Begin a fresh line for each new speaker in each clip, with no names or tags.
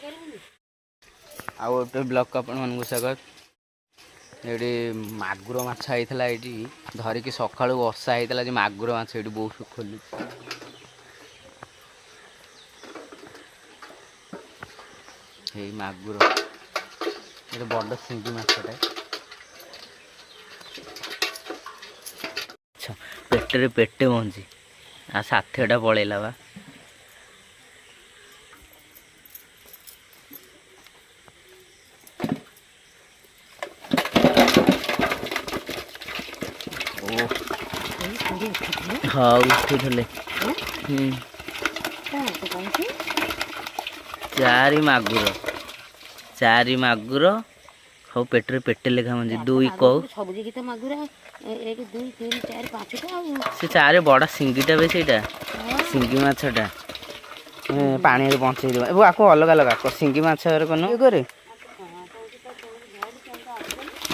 आउ गोटे ब्लॉग को आपण मानक स्वागत। ये मागुर माछ होता ये धरिकी सका बसा होता मागुर माछ ये बहुत खोलु मागुर ये बड़ सिंगी माछटा अच्छा पेटे पेटे बंजी आ साथीटा पलैला बा हाँ उठी चारि मागुर हाँ पेटे पेटे लेखा मंजी दुई कौ से चार बड़ा सिंगीटा भी से सिंगी माछटा पानी बंचे आपको अलग अलग सिंगी माछ कन करे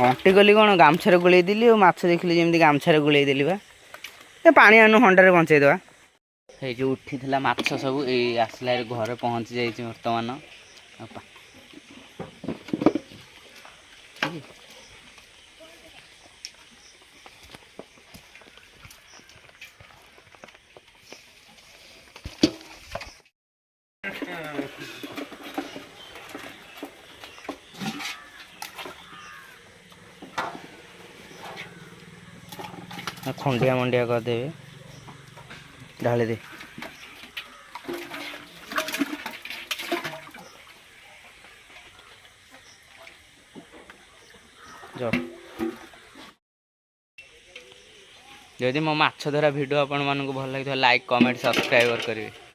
अंटी गली कौन गामछार गोल देली माछ देखिली जमी गामछार गोल देली बा पानी आनु हंडारे बंचेदेवा ये जो उठी माछ सब ये आसला घर पहुँची जाइए बर्तमान खंडिया मंडिया करदेवे ढाली दे जदि मो माछ धरा वीडियो आपण मानक भल लगे लाइक कमेंट सब्सक्राइब करेंगे।